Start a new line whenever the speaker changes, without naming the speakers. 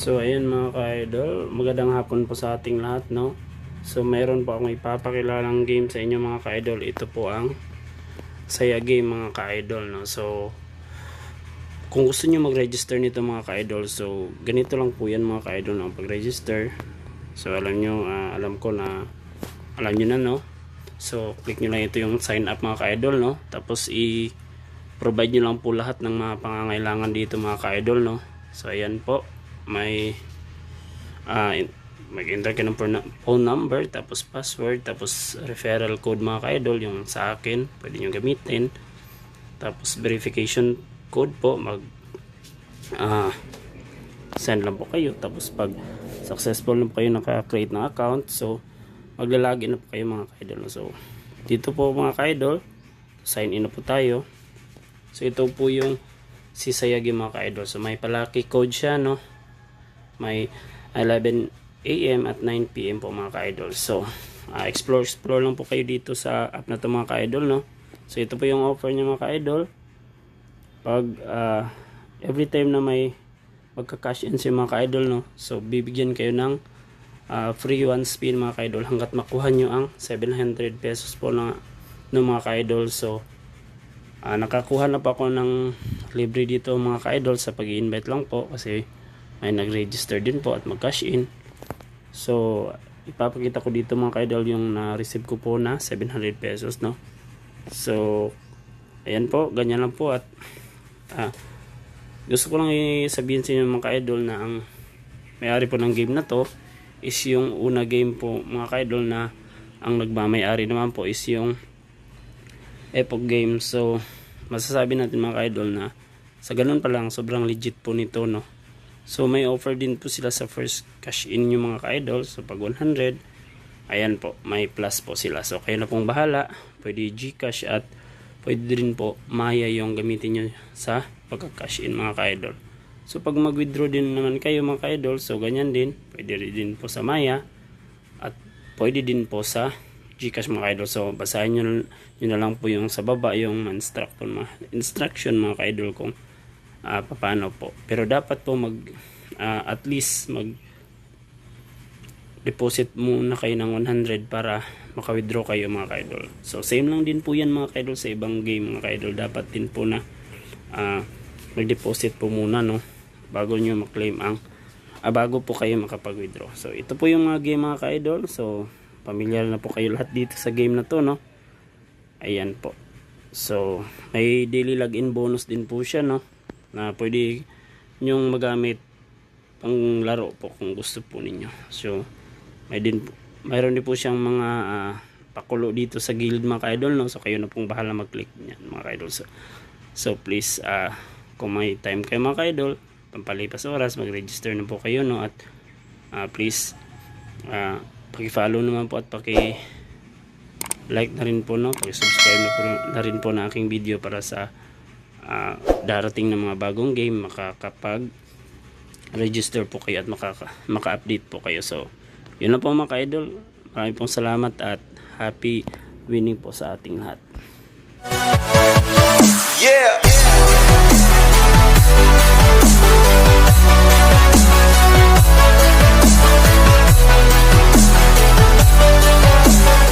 So ayan mga ka-idol, magandang hapon po sa ating lahat, no? So mayroon po akong ipapakilalang game sa inyo mga ka-idol. Ito po ang Saya Game mga ka-idol, no? So kung gusto niyo mag-register nito mga ka-idol, so ganito lang po yan mga ka-idol ang pag-register. So alam niyo, alam ko na alam niyo na, no? So click niyo lang ito yung sign up mga ka-idol, no? Tapos i-provide niyo lang po lahat ng mga pangangailangan dito mga ka-idol, no? So ayan po, may mag-enter ka ng phone number, tapos password, tapos referral code mga ka-idol, yung sa akin pwede nyo gamitin, tapos verification code po, mag send lang po kayo. Tapos pag successful na po kayo naka-create ng account, so maglalagin na po kayo mga ka-idol. So dito po mga ka-idol, sign in na po tayo. So ito po yung si Saya Game mga ka-idol. So may palaki code siya, no? May 11 AM at 9 PM po mga ka-idol. So explore lang po kayo dito sa app na to mga ka-idol, no? So ito po yung offer niya mga ka-idol. Pag every time na may magka-cash in si mga ka-idol, no? So bibigyan kayo ng free one spin mga ka-idol hanggat makuha nyo ang 700 pesos po na mga ka-idol. So nakakuha na po ako ng libre dito mga ka-idol sa pag-i-invite lang po kasi may nag-register din po at mag-cash in. So ipapakita ko dito mga ka-idol yung na-receive ko po na 700 pesos, no? So ayan po, ganyan lang po. At gusto ko lang sabihin sa inyo mga ka-idol na ang may-ari po ng game na to is yung una game po mga ka-idol, na ang nagmamay-ari naman po is yung Epoch Games. So masasabi natin mga ka-idol na sa ganun pa lang sobrang legit po nito, no? So may offer din po sila sa first cash in yung mga ka-idol. So pag 100, ayan po, may plus po sila. So kayo na pong bahala, pwede Gcash at pwede din po Maya yung gamitin nyo sa pagka-cash in mga ka-idol. So pag mag-withdraw din naman kayo mga ka-idol, so ganyan din, pwede din po sa Maya at pwede din po sa Gcash mga ka-idol. So basahin nyo na lang po yung sa baba, yung instruction mga ka-idol kung paano po. Pero dapat po at least mag deposit muna kayo ng 100 para maka-withdraw kayo mga ka-idol. So same lang din po yan mga ka-idol sa ibang game mga ka-idol. Dapat din po na mag-deposit po muna, no, bago nyo maklaim ang bago po kayo makapag-withdraw. So ito po yung mga game mga ka-idol. So pamilyar na po kayo lahat dito sa game na to, no? Ayan po. So may daily login bonus din po siya, no, na pwede nyong magamit pang laro po kung gusto po ninyo. So mayroon din po siyang mga pakulo dito sa guild mga ka-idol, no? So kayo na pong bahala mag-click niyan mga ka-idol. So please, kung may time kayo mga ka-idol, pampalipas oras, mag-register na po kayo, no? At please paki-follow naman po at paki-like na rin po, no? Paki-subscribe na rin po na aking video para sa darating na mga bagong game, makakapag-register po kayo at maka-update po kayo. So yun na po mga ka-idol. Maraming pong salamat at happy winning po sa ating lahat. Yeah!